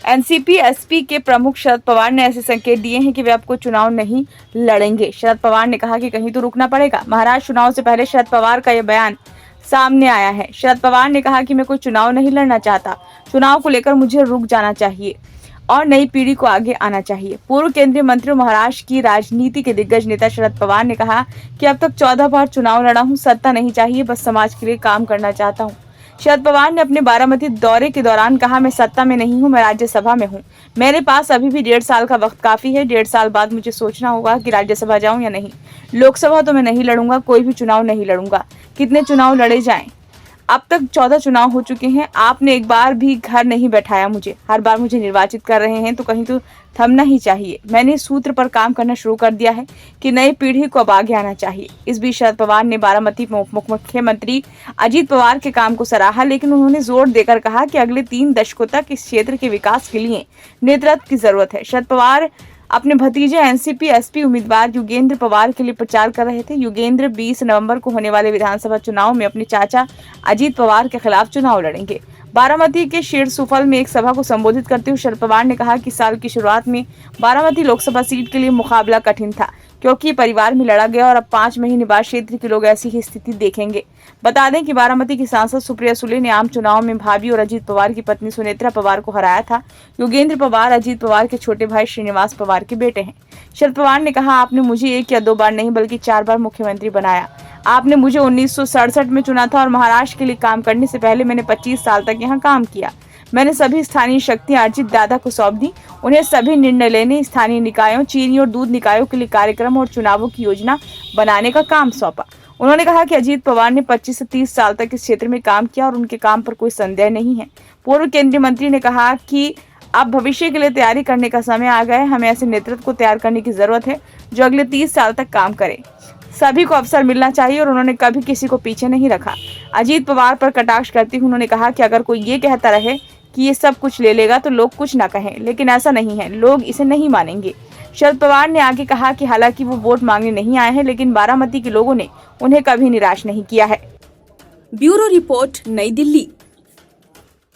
NCP SP के प्रमुख शरद पवार ने ऐसे संकेत दिए हैं कि वे अब कोई चुनाव नहीं लड़ेंगे। शरद पवार ने कहा कि कहीं तो रुकना पड़ेगा। महाराष्ट्र चुनाव से पहले शरद पवार का यह बयान सामने आया है। शरद पवार ने कहा कि मैं कोई चुनाव नहीं लड़ना चाहता। चुनाव को लेकर मुझे रुक जाना चाहिए और नई पीढ़ी को आगे आना चाहिए। पूर्व केंद्रीय मंत्री महाराष्ट्र की राजनीति के दिग्गज नेता शरद पवार ने कहा कि अब तक 14 बार चुनाव लड़ा हूं, सत्ता नहीं चाहिए, बस समाज के लिए काम करना चाहता हूं। शरद पवार ने अपने बारामती दौरे के दौरान कहा, मैं सत्ता में नहीं हूं, मैं राज्यसभा में हूं। मेरे पास अभी भी 1.5 साल का वक्त काफी है। 1.5 साल बाद मुझे सोचना होगा कि राज्यसभा जाऊं या नहीं। लोकसभा तो मैं नहीं लड़ूंगा, कोई भी चुनाव नहीं लड़ूंगा। कितने चुनाव लड़े जाएं? अब तक 14 चुनाव हो चुके हैं। आपने एक बार भी घर नहीं बैठाया मुझे। हर बार मुझे निर्वाचित कर रहे हैं, तो कहीं तो थमना ही चाहिए। मैंने इस सूत्र पर काम करना शुरू कर दिया है कि नई पीढ़ी को अब आगे आना चाहिए। इस बीच शरद पवार ने बारामती में मुख्यमंत्री अजीत पवार के काम को सराहा, लेकिन उन्होंने जोर देकर कहा कि अगले 3 दशकों तक इस क्षेत्र के विकास के लिए नेतृत्व की जरूरत है। शरद पवार अपने भतीजे एनसीपी एसपी उम्मीदवार युगेंद्र पवार के लिए प्रचार कर रहे थे। युगेंद्र 20 नवंबर को होने वाले विधानसभा चुनाव में अपने चाचा अजीत पवार के खिलाफ चुनाव लड़ेंगे। बारामती के शेरसुफल में एक सभा को संबोधित करते हुए शरद पवार ने कहा कि साल की शुरुआत में बारामती लोकसभा सीट के लिए मुकाबला कठिन था, क्योंकि परिवार में लड़ा गया और अब 5 महीने बाद क्षेत्र के लोग ऐसी ही स्थिति देखेंगे। बता दें कि बारामती की सांसद सुप्रिया सुले ने आम चुनाव में भाभी और अजीत पवार की पत्नी सुनेत्रा पवार को हराया था। युगेंद्र पवार अजीत पवार के छोटे भाई श्रीनिवास पवार के बेटे हैं। शरद पवार ने कहा, आपने मुझे 1 या 2 बार नहीं बल्कि 4 बार मुख्यमंत्री बनाया। आपने मुझे 1967 में चुना था और महाराष्ट्र के लिए काम करने से पहले मैंने 25 साल तक यहाँ काम किया। मैंने सभी स्थानीय शक्तियां अजीत दादा को सौंप दी। उन्हें सभी निर्णय लेने, स्थानीय निकायों, चीनी और दूध निकायों के लिए कार्यक्रम और चुनावों की योजना बनाने का काम सौंपा। उन्होंने कहा कि अजीत पवार ने 25 से 30 साल तक इस क्षेत्र में काम किया और उनके काम पर कोई संदेह नहीं है। पूर्व केंद्रीय मंत्री ने कहा कि अब भविष्य के लिए तैयारी करने का समय आ गया है। हमें ऐसे नेतृत्व को तैयार करने की जरूरत है जो अगले 30 साल तक काम करे। सभी को अवसर मिलना चाहिए और उन्होंने कभी किसी को पीछे नहीं रखा। अजीत पवार पर कटाक्ष करते हुए उन्होंने कहा कि अगर कोई ये कहता रहे कि ये सब कुछ ले लेगा तो लोग कुछ ना कहें, लेकिन ऐसा नहीं है, लोग इसे नहीं मानेंगे। शरद पवार ने आगे कहा कि हालांकि वो वोट मांगने नहीं आए हैं, लेकिन बारामती के लोगों ने उन्हें कभी निराश नहीं किया है। ब्यूरो रिपोर्ट, नई दिल्ली।